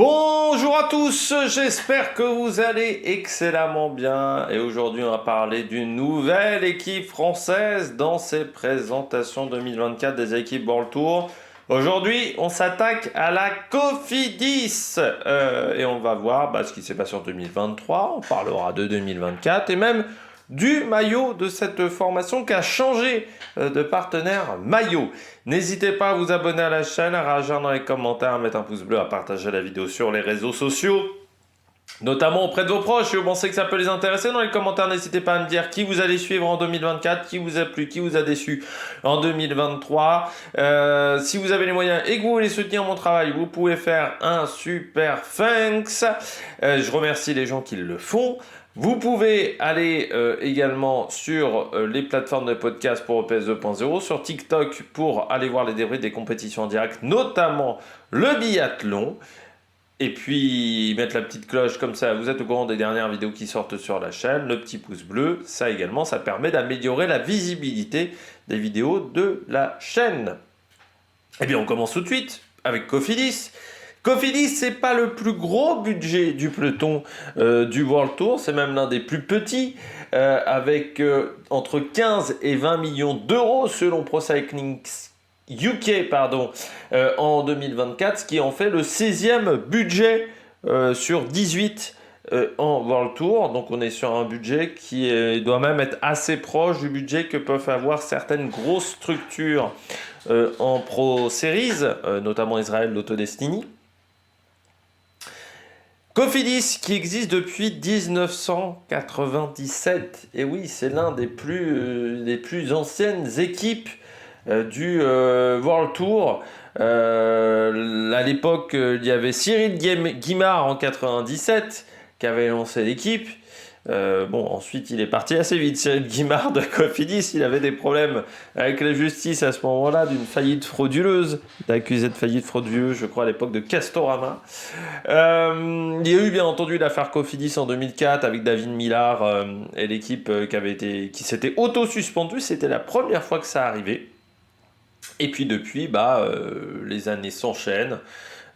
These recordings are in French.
Bonjour à tous, j'espère que vous allez excellemment bien et aujourd'hui on va parler d'une nouvelle équipe française dans ces présentations 2024 des équipes World Tour. Aujourd'hui on s'attaque à la Cofidis et on va voir ce qui s'est passé en 2023, on parlera de 2024 et même du maillot de cette formation qui a changé de partenaire maillot. N'hésitez pas à vous abonner à la chaîne, à réagir dans les commentaires, à mettre un pouce bleu, à partager la vidéo sur les réseaux sociaux, notamment auprès de vos proches. Si vous pensez que ça peut les intéresser, dans les commentaires, n'hésitez pas à me dire qui vous allez suivre en 2024, qui vous a plu, qui vous a déçu en 2023. Si vous avez les moyens et que vous voulez soutenir mon travail, vous pouvez faire un super thanks. Je remercie les gens qui le font. Vous pouvez aller également sur les plateformes de podcast pour EPS 2.0, sur TikTok pour aller voir les débriefs des compétitions en direct, notamment le biathlon. Et puis mettre la petite cloche comme ça, vous êtes au courant des dernières vidéos qui sortent sur la chaîne, le petit pouce bleu, ça également, ça permet d'améliorer la visibilité des vidéos de la chaîne. Eh bien on commence tout de suite avec Cofidis. Cofidis, c'est pas le plus gros budget du peloton du World Tour, c'est même l'un des plus petits, avec entre 15 et 20 millions d'euros selon Pro Cycling UK en 2024, ce qui en fait le 16e budget sur 18 en World Tour. Donc on est sur un budget qui doit même être assez proche du budget que peuvent avoir certaines grosses structures en Pro Series, notamment Israël l'Autodestiny. Cofidis qui existe depuis 1997, et oui, c'est l'un des plus anciennes équipes du World Tour. À l'époque, il y avait Cyril Guimard en 97 qui avait lancé l'équipe. Ensuite, il est parti assez vite. Cyril Guimard de Cofidis, il avait des problèmes avec la justice à ce moment-là, d'une faillite frauduleuse. Il a accusé de faillite frauduleuse, je crois, à l'époque de Castorama. Il y a eu, bien entendu, l'affaire Cofidis en 2004 avec David Millar et l'équipe qui s'était auto-suspendue. C'était la première fois que ça arrivait. Et puis depuis, les années s'enchaînent.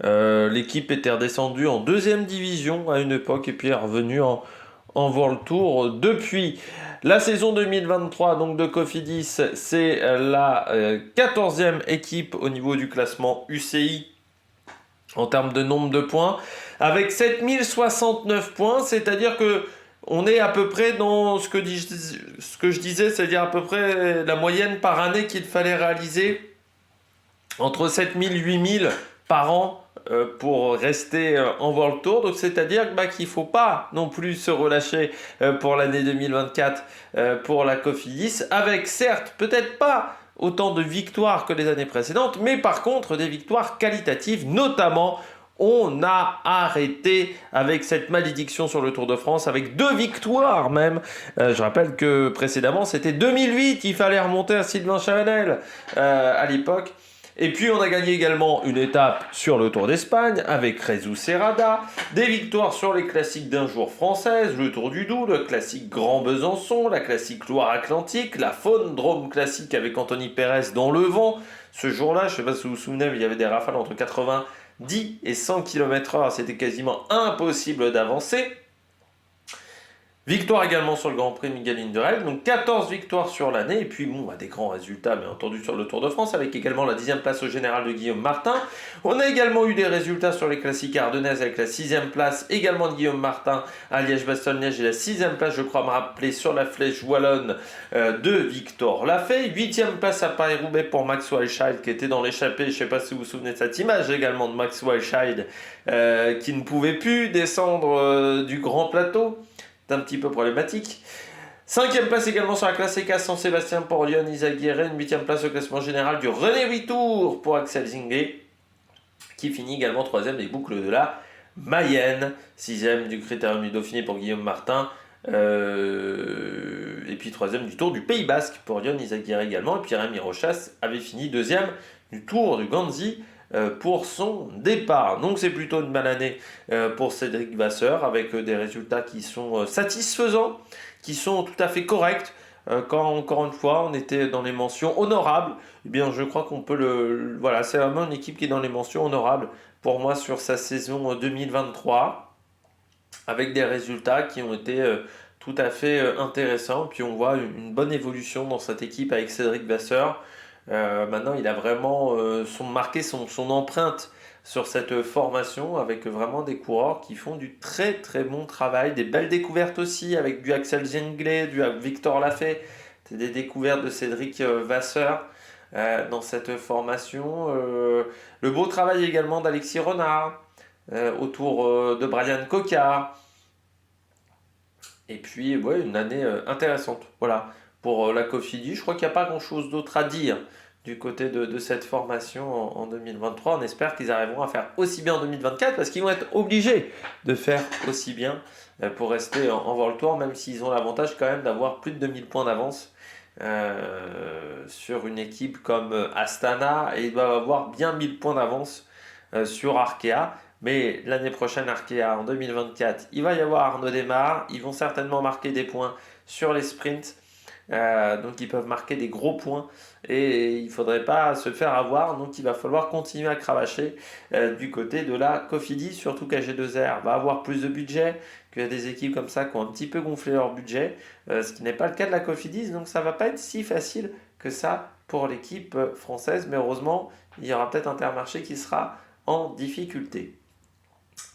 L'équipe était redescendue en deuxième division à une époque et puis est revenue en World Tour depuis. La saison 2023 donc de Cofidis, c'est la 14e équipe au niveau du classement UCI en termes de nombre de points, avec 7069 points, c'est-à-dire que on est à peu près dans ce que je disais, c'est-à-dire à peu près la moyenne par année qu'il fallait réaliser entre 7000 et 8000 par an pour rester en World Tour. Donc c'est-à-dire qu'il ne faut pas non plus se relâcher pour l'année 2024 pour la Cofidis, avec certes peut-être pas autant de victoires que les années précédentes, mais par contre des victoires qualitatives, notamment on a arrêté avec cette malédiction sur le Tour de France, avec 2 victoires même. Je rappelle que précédemment, c'était 2008, il fallait remonter à Sylvain Chavanel à l'époque. Et puis on a gagné également une étape sur le Tour d'Espagne avec Jesús Serrada, des victoires sur les classiques d'un jour françaises, le Tour du Doubs, le classique Grand Besançon, la classique Loire-Atlantique, la Faune Drôme classique avec Anthony Pérez dans le vent. Ce jour-là, je ne sais pas si vous vous souvenez, mais il y avait des rafales entre 90 et 100 km/h, c'était quasiment impossible d'avancer. Victoire également sur le Grand Prix Miguel Indurain, donc 14 victoires sur l'année, et puis des grands résultats bien entendu sur le Tour de France, avec également la 10e place au général de Guillaume Martin. On a également eu des résultats sur les classiques ardennaises avec la 6e place également de Guillaume Martin à Liège-Bastogne-Liège, et la 6e place, je crois me rappeler, sur la Flèche Wallonne de Victor Lafay. 8e place à Paris-Roubaix pour Max Walscheid qui était dans l'échappée, je ne sais pas si vous vous souvenez de cette image également de Max Walscheid qui ne pouvait plus descendre du grand plateau. Un petit peu problématique. 5e place également sur la Classica San-Sébastien pour Lyon Izaguirre. 8e place au classement général du René Vitour pour Axel Zingé, qui finit également 3e des boucles de la Mayenne. 6e du Critérium du Dauphiné pour Guillaume Martin. Et puis 3e du Tour du Pays Basque pour Lyon Izaguirre également. Et puis Rémi Rochas avait fini 2e du Tour du Ganzi pour son départ. Donc c'est plutôt une bonne année pour Cédric Vasseur, avec des résultats qui sont satisfaisants, qui sont tout à fait corrects. Quand encore une fois on était dans les mentions honorables, eh bien je crois qu'on peut voilà, c'est vraiment une équipe qui est dans les mentions honorables pour moi sur sa saison 2023, avec des résultats qui ont été tout à fait intéressants. Puis on voit une bonne évolution dans cette équipe avec Cédric Vasseur. Maintenant, il a vraiment marqué son empreinte sur cette formation avec vraiment des coureurs qui font du très très bon travail, des belles découvertes aussi avec du Axel Zengler, du Victor Lafay. C'est des découvertes de Cédric Vasseur dans cette formation. Le beau travail également d'Alexis Renard autour de Brian Cocard. Et puis, ouais, une année intéressante. Voilà, pour la Cofidis, je crois qu'il n'y a pas grand-chose d'autre à dire du côté de cette formation en 2023. On espère qu'ils arriveront à faire aussi bien en 2024 parce qu'ils vont être obligés de faire aussi bien pour rester en World Tour, même s'ils ont l'avantage quand même d'avoir plus de 2000 points d'avance sur une équipe comme Astana, et ils doivent avoir bien 1000 points d'avance sur Arkea. Mais l'année prochaine, Arkea, en 2024, il va y avoir Arnaud Démare. Ils vont certainement marquer des points sur les sprints. Donc ils peuvent marquer des gros points et il ne faudrait pas se faire avoir. Donc il va falloir continuer à cravacher du côté de la Cofidis, surtout qu'AG2R va avoir plus de budget, qu'il y a des équipes comme ça qui ont un petit peu gonflé leur budget, ce qui n'est pas le cas de la Cofidis. Donc ça ne va pas être si facile que ça pour l'équipe française. Mais heureusement, il y aura peut-être Intermarché qui sera en difficulté.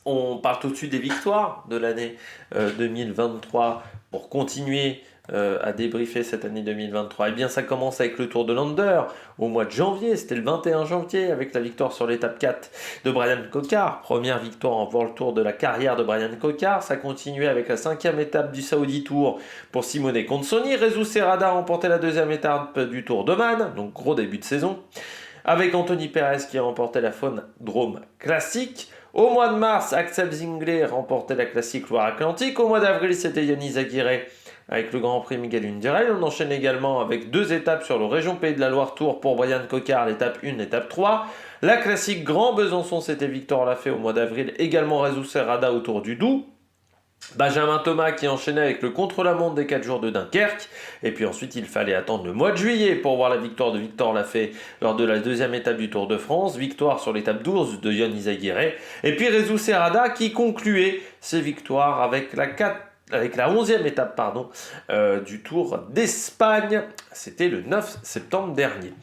On parle tout de suite des victoires de l'année 2023 pour continuer à débriefer cette année 2023. Eh bien, ça commence avec le Tour de Lander au mois de janvier. C'était le 21 janvier avec la victoire sur l'étape 4 de Brian Cocard. Première victoire en World Tour de la carrière de Brian Cocard. Ça continuait avec la 5e étape du Saudi Tour pour Simone Consoni. Rezu Serrada a remporté la 2e étape du Tour d'Oman. Donc, gros début de saison. Avec Anthony Perez qui a remporté la Phone-Drome Classique. Au mois de mars, Axel Zengler remportait la Classique Loire-Atlantique. Au mois d'avril, c'était Yanis Aguirre avec le Grand Prix Miguel Indurain. On enchaîne également avec 2 étapes sur le Région Pays de la Loire Tour pour Brian Cocard, l'étape 1, l'étape 3. La Classique Grand Besançon, c'était Victor Lafay au mois d'avril. Également Rezu Serrada autour du Doubs. Benjamin Thomas qui enchaînait avec le contre-la-montre des 4 jours de Dunkerque. Et puis ensuite, il fallait attendre le mois de juillet pour voir la victoire de Victor Lafay lors de la 2e étape du Tour de France. Victoire sur l'étape 12 de Yanis Aguirre. Et puis Rezu Serrada qui concluait ses victoires avec la 11e étape du Tour d'Espagne. C'était le 9 septembre dernier.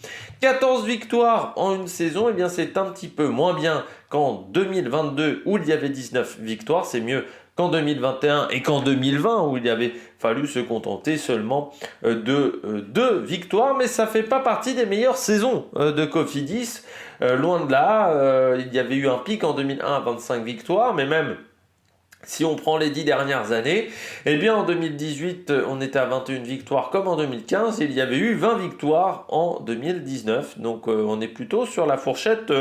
14 victoires en une saison, et bien c'est un petit peu moins bien qu'en 2022 où il y avait 19 victoires. C'est mieux qu'en 2021 et qu'en 2020 où il avait fallu se contenter seulement de 2 victoires. Mais ça ne fait pas partie des meilleures saisons de Cofidis. Loin de là, il y avait eu un pic en 2001 à 25 victoires, mais même si on prend les 10 dernières années, eh bien en 2018, on était à 21 victoires comme en 2015. Il y avait eu 20 victoires en 2019. Donc on est plutôt sur la fourchette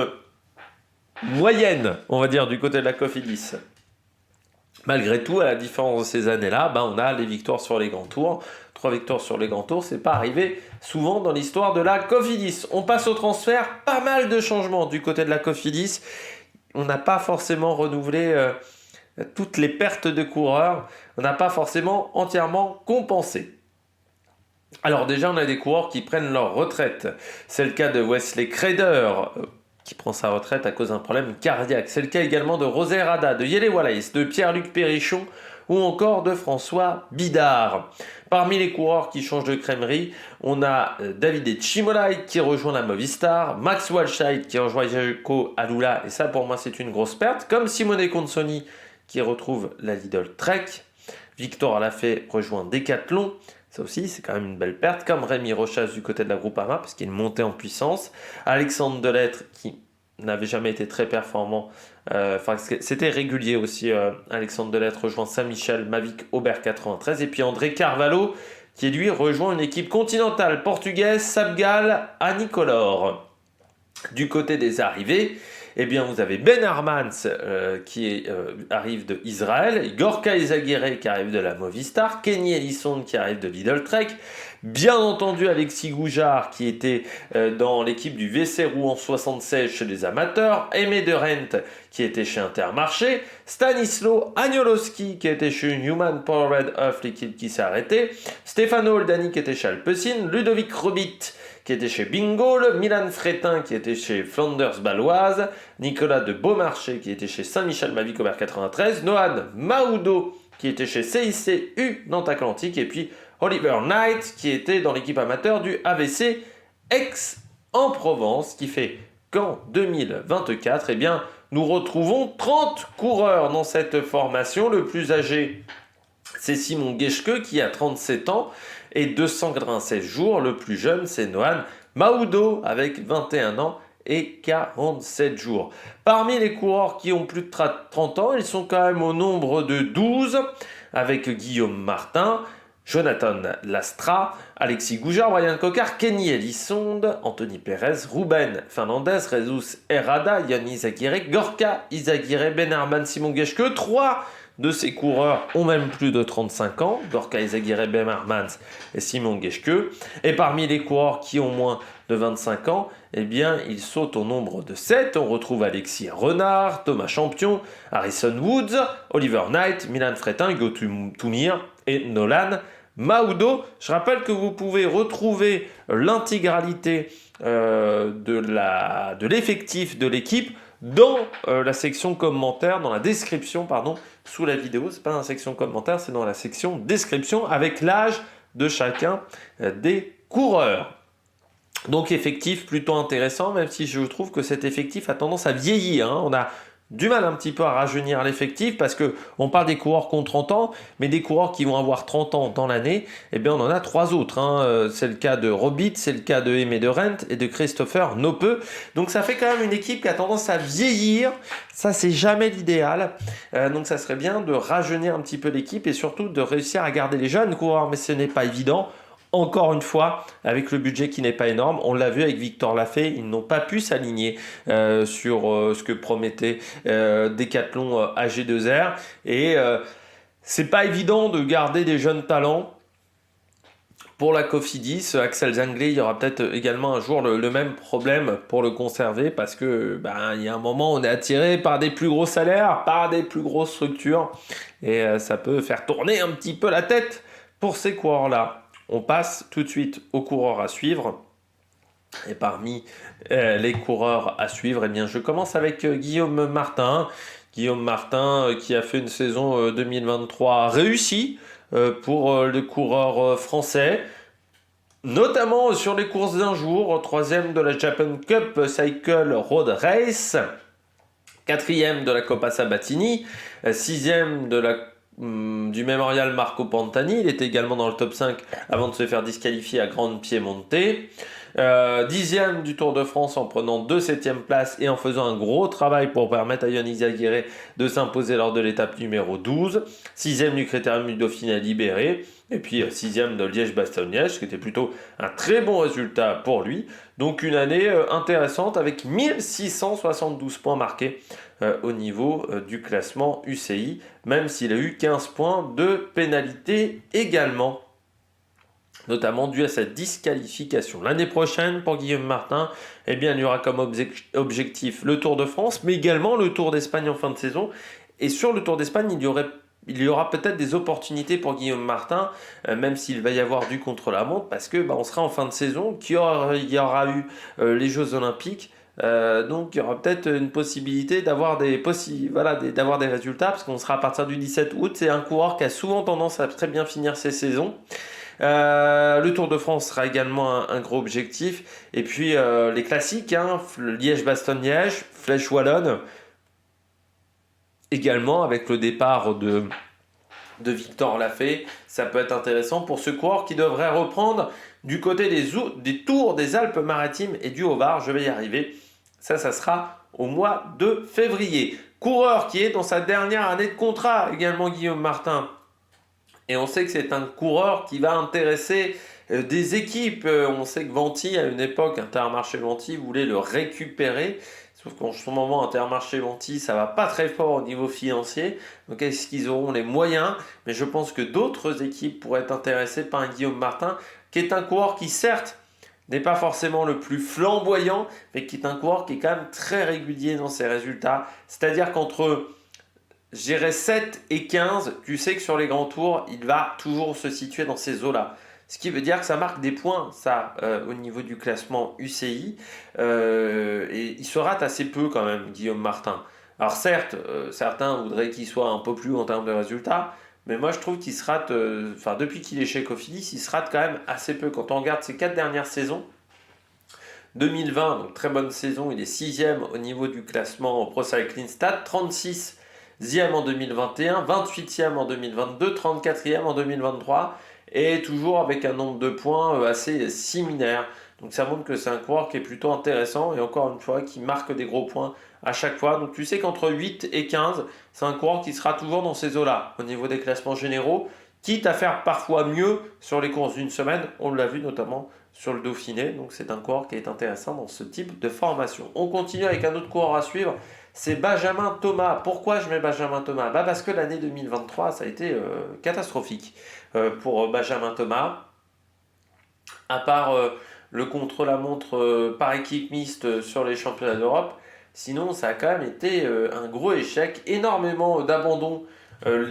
moyenne, on va dire, du côté de la Cofidis. Malgré tout, à la différence de ces années-là, on a les victoires sur les grands tours. 3 victoires sur les grands tours, c'est pas arrivé souvent dans l'histoire de la Cofidis. On passe au transfert, pas mal de changements du côté de la Cofidis. On n'a pas forcément renouvelé toutes les pertes de coureurs, on n'a pas forcément entièrement compensé. Alors déjà, on a des coureurs qui prennent leur retraite. C'est le cas de Wesley Creder, qui prend sa retraite à cause d'un problème cardiaque. C'est le cas également de Roser Rada, de Yele Wallace, de Pierre-Luc Perrichon ou encore de François Bidard. Parmi les coureurs qui changent de crèmerie, on a Davide Cimolai qui rejoint la Movistar, Max Walscheid qui rejoint Jaco Alula, et ça pour moi c'est une grosse perte, comme Simone Consoni qui retrouve la Lidl Trek. Victor Lafay rejoint Decathlon. Ça aussi, c'est quand même une belle perte. Comme Rémi Rochas du côté de la Groupama, parce qu'il est monté en puissance. Alexandre Delettre, qui n'avait jamais été très performant. C'était régulier aussi. Alexandre Delettre rejoint Saint-Michel, Mavic Aubert 93. Et puis André Carvalho, qui lui rejoint une équipe continentale portugaise, Sabgal Anicolor. Du côté des arrivées, eh bien, vous avez Ben Armans qui arrive de Israël, Gorka Izagirre qui arrive de la Movistar, Kenny Ellison qui arrive de Lidl Trek, Bien entendu, Alexis Goujard, qui était dans l'équipe du VC Rouen 76 chez les amateurs. Aimé de Rent, qui était chez Intermarché. Stanislo Agnoloski, qui était chez Newman Powerade Off, l'équipe qui s'est arrêtée. Stefano Oldani, qui était chez Alpecin. Ludovic Robit, qui était chez Bingol, Milan Frétin, qui était chez Flanders Baloise, Nicolas de Beaumarchais, qui était chez Saint-Michel Mavicomer 93, Nohan Mahoudo, qui était chez CICU Nantes Atlantique, et puis Oliver Knight, qui était dans l'équipe amateur du AVC Aix-en-Provence, qui fait qu'en 2024, eh bien, nous retrouvons 30 coureurs dans cette formation. Le plus âgé, c'est Simon Geschke, qui a 37 ans et 296 jours. Le plus jeune, c'est Nohan Mahoudo, avec 21 ans et 47 jours. Parmi les coureurs qui ont plus de 30 ans, ils sont quand même au nombre de 12, avec Guillaume Martin, Jonathan Lastra, Alexis Goujard, Brian Cocard, Kenny Elissonde, Anthony Pérez, Ruben Fernandez, Jesus Herrada, Yann Izaguirre, Gorka Izaguirre, Ben Arman, Simon Geschke. 3 de ces coureurs ont même plus de 35 ans, Gorka Izaguirre, Ben Arman et Simon Geschke. Et parmi les coureurs qui ont moins de 25 ans, eh bien, ils sautent au nombre de 7. On retrouve Alexis Renard, Thomas Champion, Harrison Woods, Oliver Knight, Milan Frétin, Hugo Toumir et Nolan Mahoudo. Je rappelle que vous pouvez retrouver l'intégralité de l'effectif de l'équipe dans la section commentaires, dans la description, pardon, sous la vidéo. C'est pas dans la section commentaires, c'est dans la section description avec l'âge de chacun des coureurs. Donc effectif plutôt intéressant, même si je trouve que cet effectif a tendance à vieillir. On a du mal un petit peu à rajeunir l'effectif parce qu'on parle des coureurs qui ont 30 ans, mais des coureurs qui vont avoir 30 ans dans l'année, eh bien on en a 3 autres. C'est le cas de Robit, c'est le cas de Aimé de Rent et de Christopher Nopeux. Donc ça fait quand même une équipe qui a tendance à vieillir. Ça, c'est jamais l'idéal. Donc ça serait bien de rajeunir un petit peu l'équipe et surtout de réussir à garder les jeunes coureurs, mais ce n'est pas évident. Encore une fois, avec le budget qui n'est pas énorme, on l'a vu avec Victor Lafay, ils n'ont pas pu s'aligner sur ce que promettait Decathlon AG2R. Et c'est pas évident de garder des jeunes talents. Pour la Cofidis, Axel Zangler, il y aura peut-être également un jour le même problème pour le conserver parce que il y a un moment on est attiré par des plus gros salaires, par des plus grosses structures et ça peut faire tourner un petit peu la tête pour ces coureurs-là. On passe tout de suite aux coureurs à suivre. Et parmi les coureurs à suivre, eh bien, je commence avec Guillaume Martin. Guillaume Martin qui a fait une saison 2023 réussie pour le coureur français. Notamment sur les courses d'un jour, 3e de la Japan Cup Cycle Road Race, 4e de la Coppa Sabatini, 6e du Mémorial Marco Pantani. Il était également dans le top 5 avant de se faire disqualifier à Grande Piemonte. 10e du Tour de France en prenant 2 7e places et en faisant un gros travail pour permettre à Yann Izaguirre de s'imposer lors de l'étape numéro 12. 6e du Critérium du Dauphiné Libéré. Et puis 6e de Liège-Bastogne-Liège, ce qui était plutôt un très bon résultat pour lui. Donc une année intéressante avec 1672 points marqués au niveau du classement UCI, même s'il a eu 15 points de pénalité également, notamment dû à sa disqualification. L'année prochaine, pour Guillaume Martin, eh bien, il y aura comme objectif le Tour de France, mais également le Tour d'Espagne en fin de saison. Et sur le Tour d'Espagne, il y aura peut-être des opportunités pour Guillaume Martin, même s'il va y avoir du contre-la-montre, parce que on sera en fin de saison, il y aura eu les Jeux Olympiques. Donc il y aura peut-être une possibilité d'avoir des résultats parce qu'on sera à partir du 17 août. C'est un coureur qui a souvent tendance à très bien finir ses saisons. Le Tour de France sera également un gros objectif. Et puis les classiques, Liège-Bastogne-Liège, Flèche Wallonne, également avec le départ de Victor Lafay. Ça peut être intéressant pour ce coureur qui devrait reprendre du côté des Tours des Alpes-Maritimes et du Haut-Var. Je vais y arriver. Ça sera au mois de février. Coureur qui est dans sa dernière année de contrat, également Guillaume Martin. Et on sait que c'est un coureur qui va intéresser des équipes. On sait que Venti, à une époque, Intermarché Venti voulait le récupérer. Sauf qu'en ce moment, Intermarché-Monti, ça va pas très fort au niveau financier. Donc est-ce qu'ils auront les moyens? Mais je pense que d'autres équipes pourraient être intéressées par un Guillaume Martin, qui est un coureur qui certes n'est pas forcément le plus flamboyant, mais qui est un coureur qui est quand même très régulier dans ses résultats. C'est-à-dire qu'entre, je dirais, 7 et 15, tu sais que sur les grands tours, il va toujours se situer dans ces eaux-là. Ce qui veut dire que ça marque des points, ça, au niveau du classement UCI. Et il se rate assez peu quand même, Guillaume Martin. Alors certes, certains voudraient qu'il soit un peu plus haut en termes de résultats, mais moi je trouve qu'il se rate, enfin depuis qu'il est chez Cofidis, il se rate quand même assez peu. Quand on regarde ses 4 dernières saisons, 2020, donc très bonne saison, il est 6e au niveau du classement Pro Cycling Stats, 36e en 2021, 28e en 2022, 34e en 2023, et toujours avec un nombre de points assez similaire. Donc ça montre que c'est un coureur qui est plutôt intéressant, et encore une fois, qui marque des gros points à chaque fois. Donc tu sais qu'entre 8 et 15, c'est un coureur qui sera toujours dans ces eaux-là, au niveau des classements généraux, quitte à faire parfois mieux sur les courses d'une semaine, on l'a vu notamment sur le Dauphiné. Donc c'est un coureur qui est intéressant dans ce type de formation. On continue avec un autre coureur à suivre, c'est Benjamin Thomas. Pourquoi je mets Benjamin Thomas? Parce que l'année 2023, ça a été catastrophique pour Benjamin Thomas. À part le contre-la-montre par équipe mixte sur les championnats d'Europe, sinon ça a quand même été un gros échec. Énormément d'abandons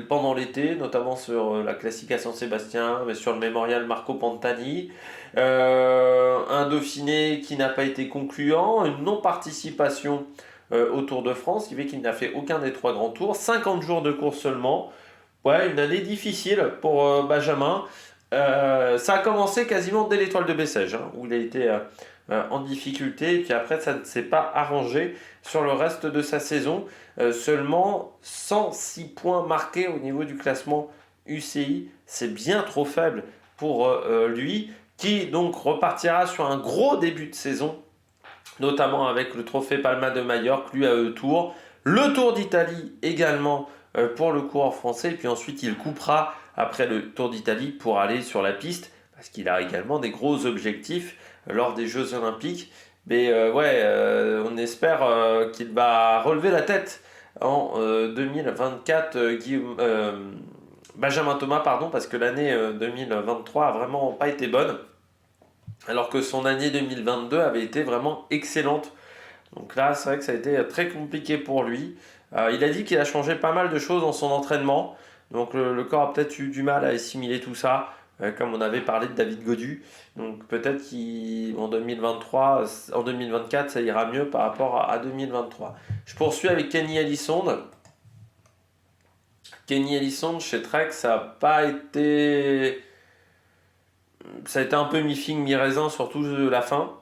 pendant l'été, notamment sur la Classica San-Sébastien, mais sur le mémorial Marco Pantani. Un Dauphiné qui n'a pas été concluant, une non-participation au Tour de France, qui fait qu'il n'a fait aucun des 3 grands tours, 50 jours de course seulement. Ouais, une année difficile pour Benjamin. Ça a commencé quasiment dès l'étoile de Bessèges, hein, où il a été en difficulté, et puis après ça ne s'est pas arrangé sur le reste de sa saison. Seulement 106 points marqués au niveau du classement UCI, c'est bien trop faible pour lui, qui donc repartira sur un gros début de saison, notamment avec le trophée Palma de Majorque, l'UAE Tour, le Tour d'Italie également pour le coureur français, et puis ensuite il coupera après le Tour d'Italie pour aller sur la piste, parce qu'il a également des gros objectifs lors des Jeux Olympiques. Mais on espère qu'il va relever la tête en 2024, Benjamin Thomas, pardon, parce que l'année 2023 a vraiment pas été bonne, alors que son année 2022 avait été vraiment excellente. Donc là, c'est vrai que ça a été très compliqué pour lui. Il a dit qu'il a changé pas mal de choses dans son entraînement. Donc le corps a peut-être eu du mal à assimiler tout ça, comme on avait parlé de David Gaudu. Donc peut-être qu'en 2023, en 2024, ça ira mieux par rapport à 2023. Je poursuis avec Kenny Elissonde. Kenny Elissonde chez Trek, ça a été un peu mi-figue, mi-raisin, surtout de la fin.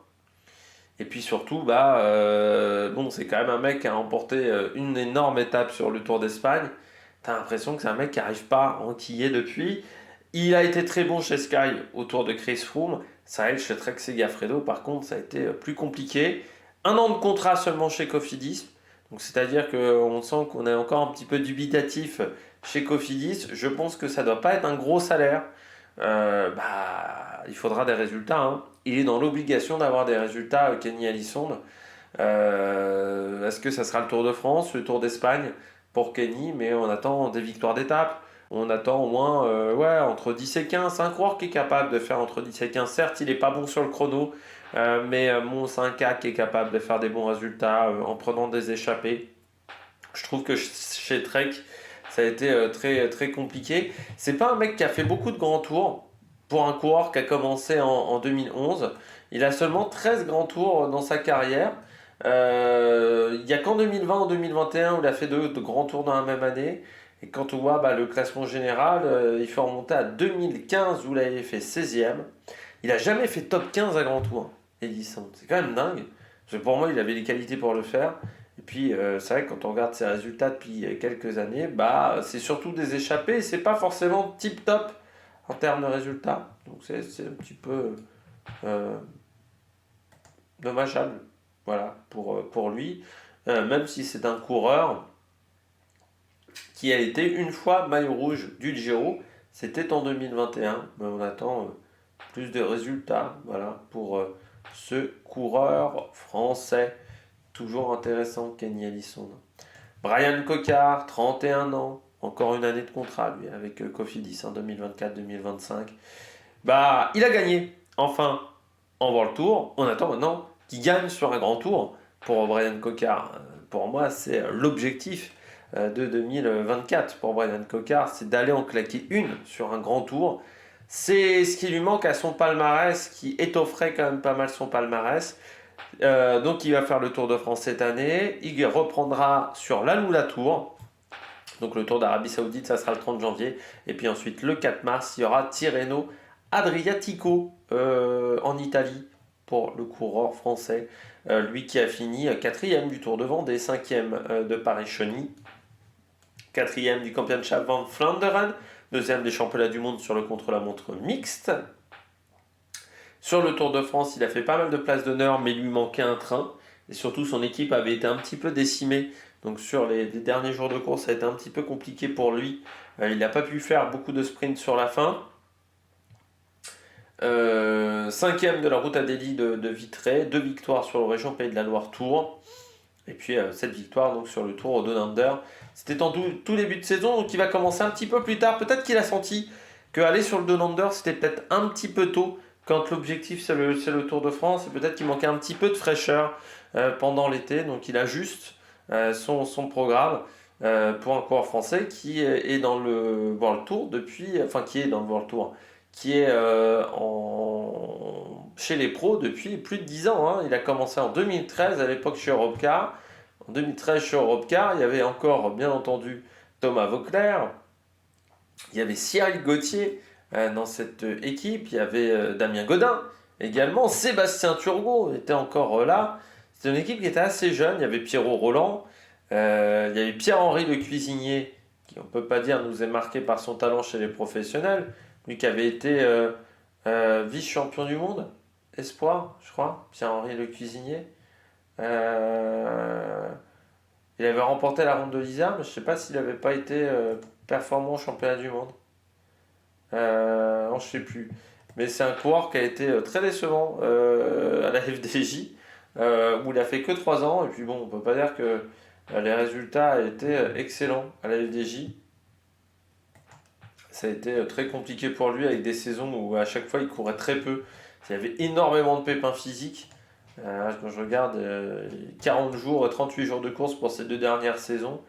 Et puis surtout, c'est quand même un mec qui a remporté une énorme étape sur le Tour d'Espagne. T'as l'impression que c'est un mec qui n'arrive pas à enquiller depuis. Il a été très bon chez Sky au Tour de Chris Froome. Ça aide chez Trek Segafredo, par contre, ça a été plus compliqué. 1 an de contrat seulement chez Cofidis. Donc c'est-à-dire qu'on sent qu'on est encore un petit peu dubitatif chez Cofidis. Je pense que ça ne doit pas être un gros salaire. Il faudra des résultats, hein. Il est dans l'obligation d'avoir des résultats, Kenny Elissonde. Est-ce que ça sera le Tour de France, le Tour d'Espagne pour Kenny? Mais on attend des victoires d'étape. On attend au moins entre 10 et 15. C'est un coureur qui est capable de faire entre 10 et 15. Certes, il n'est pas bon sur le chrono, mais c'est un cas qui est capable de faire des bons résultats en prenant des échappées. Je trouve que chez Trek, ça a été très, très compliqué. C'est pas un mec qui a fait beaucoup de grands tours pour un coureur qui a commencé en 2011. Il a seulement 13 grands tours dans sa carrière. Il n'y a qu'en 2020, en 2021 où il a fait de grands tours dans la même année. Et quand on voit le classement général, il fait remonter à 2015 où il avait fait 16e. Il n'a jamais fait top 15 à grand tour, Edison. C'est quand même dingue. Parce que pour moi, il avait les qualités pour le faire. Et puis, c'est vrai que quand on regarde ses résultats depuis quelques années, c'est surtout des échappées. Et c'est pas forcément tip top en termes de résultats. Donc, c'est un petit peu dommageable, voilà, pour lui. Même si c'est un coureur qui a été une fois maillot rouge du Giro, c'était en 2021. Mais on attend plus de résultats, voilà, pour ce coureur français. toujours intéressant, Kenny Ellison. Brian Cocard, 31 ans, encore une année de contrat, lui, avec Cofidis, 2024-2025. Bah, il a gagné, enfin, en World Tour. On attend maintenant qu'il gagne sur un grand tour pour Brian Cocard. Pour moi, c'est l'objectif de 2024 pour Brian Cocard, c'est d'aller en claquer une sur un grand tour. C'est ce qui lui manque à son palmarès, qui étofferait quand même pas mal son palmarès. Donc il va faire le Tour de France cette année. Il reprendra sur l'Alula Tour. Donc le Tour d'Arabie Saoudite, ça sera le 30 janvier. Et puis ensuite, le 4 mars, il y aura Tirreno Adriatico en Italie pour le coureur français. Lui qui a fini 4e du Tour de Vendée, 5e de Paris-Cheny, 4e du Kampioenschap van Vlaanderen, 2e des championnats du monde sur le contre-la-montre mixte. Sur le Tour de France, il a fait pas mal de places d'honneur, mais il lui manquait un train. Et surtout, son équipe avait été un petit peu décimée. Donc sur les derniers jours de course, ça a été un petit peu compliqué pour lui. Il n'a pas pu faire beaucoup de sprints sur la fin. 5e de la route à Delhi de Vitré, 2 victoires sur le région Pays de la Loire Tour. Et puis 7 victoires donc, sur le Tour au Down Under. C'était en tout début de saison, donc il va commencer un petit peu plus tard. Peut-être qu'il a senti qu'aller sur le Down Under, c'était peut-être un petit peu tôt. Quand l'objectif c'est le Tour de France, et peut-être qu'il manquait un petit peu de fraîcheur pendant l'été, donc il ajuste son programme pour un coureur français qui est dans le World Tour depuis, enfin qui est dans le World Tour, qui est chez les pros depuis plus de 10 ans. Hein. Il a commencé en 2013 à l'époque chez Europcar. En 2013 chez Europcar, il y avait encore bien entendu Thomas Voeckler, il y avait Cyril Gauthier dans cette équipe, il y avait Damien Godin également, Sébastien Turgot était encore là. C'était une équipe qui était assez jeune, il y avait Pierrot Roland, il y avait Pierre-Henri Le Cuisinier, qui on ne peut pas dire nous est marqué par son talent chez les professionnels, lui qui avait été vice-champion du monde, espoir je crois, Pierre-Henri Le Cuisinier. Il avait remporté la ronde de l'Isère, mais je ne sais pas s'il n'avait pas été performant au championnat du monde. Non, je ne sais plus. Mais c'est un coureur qui a été très décevant à la FDJ, où il a fait que 3 ans. Et puis bon, on ne peut pas dire que les résultats étaient excellents à la FDJ. Ça a été très compliqué pour lui avec des saisons où à chaque fois il courait très peu. Il y avait énormément de pépins physiques. Quand je regarde, 40 jours, 38 jours de course pour ces 2 dernières saisons.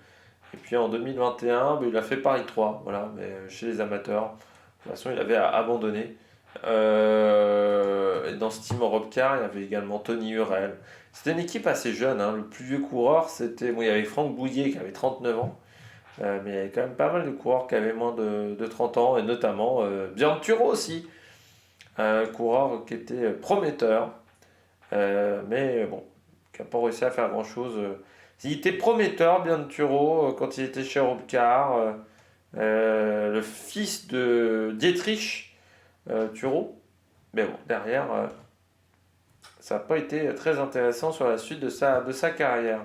Et puis en 2021, il a fait Paris 3, voilà, mais chez les amateurs. De toute façon, il avait abandonné. Et dans ce team Europcar, il y avait également Tony Hurel. C'était une équipe assez jeune. Hein. Le plus vieux coureur, c'était. Bon, il y avait Franck Bouillet qui avait 39 ans. Mais il y avait quand même pas mal de coureurs qui avaient moins de 30 ans. Et notamment Björn Turo aussi. Un coureur qui était prometteur. Mais bon, qui n'a pas réussi à faire grand chose. Il était prometteur, Björn Turo, quand il était chez Europcar. Le fils de Dietrich Turo. Mais bon, derrière, ça n'a pas été très intéressant sur la suite de sa carrière.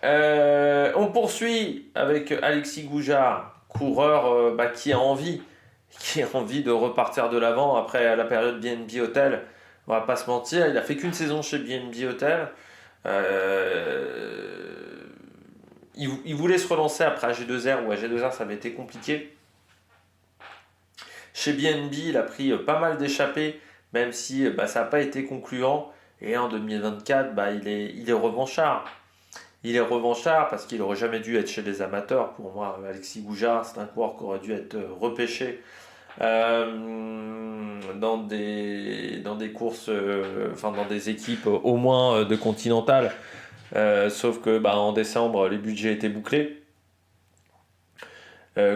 On poursuit avec Alexis Goujard, coureur qui a envie de repartir de l'avant après la période BNB Hotel. On va pas se mentir, il a fait qu'une saison chez BNB Hotel. Il voulait se relancer après AG2R, où AG2R ça avait été compliqué. Chez BNB, il a pris pas mal d'échappées, même si ça n'a pas été concluant. Et en 2024, il est revanchard. Il est revanchard parce qu'il n'aurait jamais dû être chez les amateurs. Pour moi, Alexis Goujard, c'est un coureur qui aurait dû être repêché dans des courses, dans des équipes au moins de continentales. Sauf que en décembre, les budgets étaient bouclés.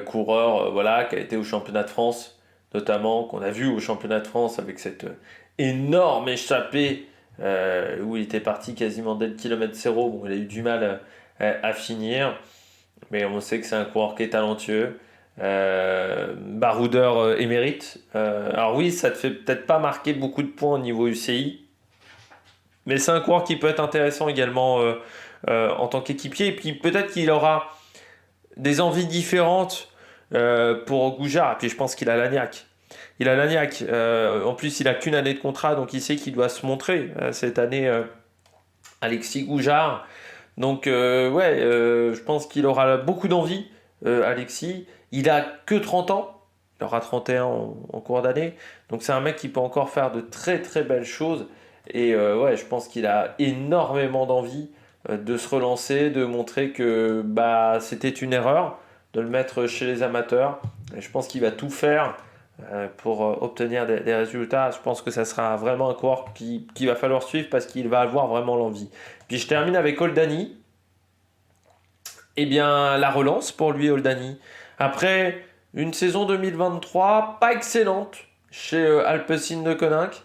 Coureur qui a été au championnat de France, notamment, qu'on a vu au championnat de France avec cette énorme échappée où il était parti quasiment dès le kilomètre 0. Bon, il a eu du mal à finir, mais on sait que c'est un coureur qui est talentueux. Baroudeur émérite. Alors oui, ça te fait peut-être pas marquer beaucoup de points au niveau UCI, mais c'est un coureur qui peut être intéressant également en tant qu'équipier. Et puis peut-être qu'il aura des envies différentes pour Goujard. Et puis je pense qu'il a l'agnac. Il a l'agnac. En plus, il a qu'une année de contrat, donc il sait qu'il doit se montrer cette année Alexis Goujard. Donc, je pense qu'il aura beaucoup d'envie, Alexis. Il a que 30 ans. Il aura 31 en cours d'année. Donc, c'est un mec qui peut encore faire de très très belles choses. Et je pense qu'il a énormément d'envie de se relancer, de montrer que c'était une erreur de le mettre chez les amateurs. Et je pense qu'il va tout faire pour obtenir des résultats. Je pense que ça sera vraiment un coureur qui va falloir suivre parce qu'il va avoir vraiment l'envie. Puis je termine avec Oldani. Eh bien, la relance pour lui, Oldani. Après une saison 2023 pas excellente chez Alpecin de Koninck,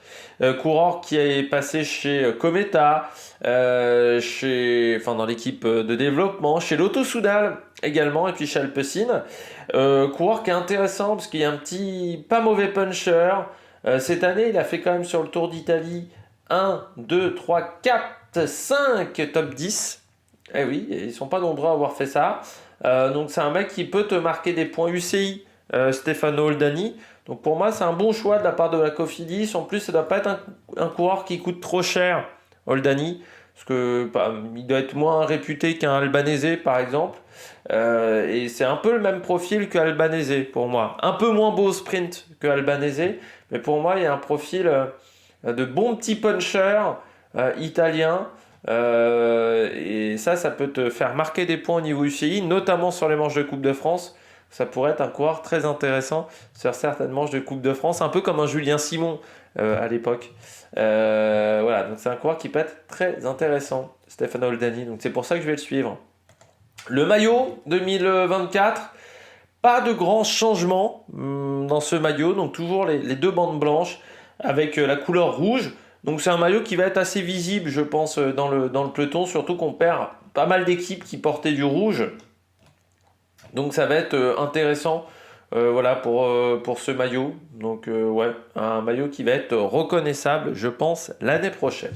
coureur qui est passé chez Cometa, dans l'équipe de développement, chez Lotto Soudal également, et puis chez Alpecin. Coureur qui est intéressant parce qu'il y a un petit pas mauvais puncher. Cette année, il a fait quand même sur le Tour d'Italie 1, 2, 3, 4, 5 top 10. Eh oui, ils sont pas nombreux à avoir fait ça. Donc c'est un mec qui peut te marquer des points UCI, Stefano Oldani. Donc pour moi, c'est un bon choix de la part de la Cofidis. En plus, ça ne doit pas être un coureur qui coûte trop cher, Oldani. Parce que il doit être moins réputé qu'un Albanese, par exemple. Et c'est un peu le même profil que Albanese, pour moi. Un peu moins beau au sprint que Albanese. Mais pour moi, il y a un profil de bon petit puncher italien. Et ça peut te faire marquer des points au niveau UCI, notamment sur les manches de Coupe de France. Ça pourrait être un coureur très intéressant sur certaines manches de Coupe de France, un peu comme un Julien Simon à l'époque. Donc c'est un coureur qui peut être très intéressant, Stefano Oldani. Donc c'est pour ça que je vais le suivre. Le maillot 2024, pas de grands changements dans ce maillot, donc toujours les deux bandes blanches avec la couleur rouge. Donc c'est un maillot qui va être assez visible, je pense, dans le peloton, surtout qu'on perd pas mal d'équipes qui portaient du rouge. Donc ça va être intéressant pour ce maillot. Donc un maillot qui va être reconnaissable, je pense, l'année prochaine.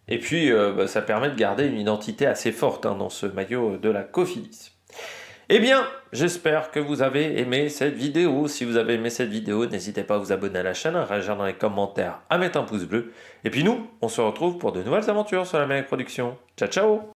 Et puis ça permet de garder une identité assez forte dans ce maillot de la Cofidis. Eh bien, j'espère que vous avez aimé cette vidéo. Si vous avez aimé cette vidéo, n'hésitez pas à vous abonner à la chaîne, à réagir dans les commentaires, à mettre un pouce bleu. Et puis nous, on se retrouve pour de nouvelles aventures sur l'Amérique Production. Ciao, ciao!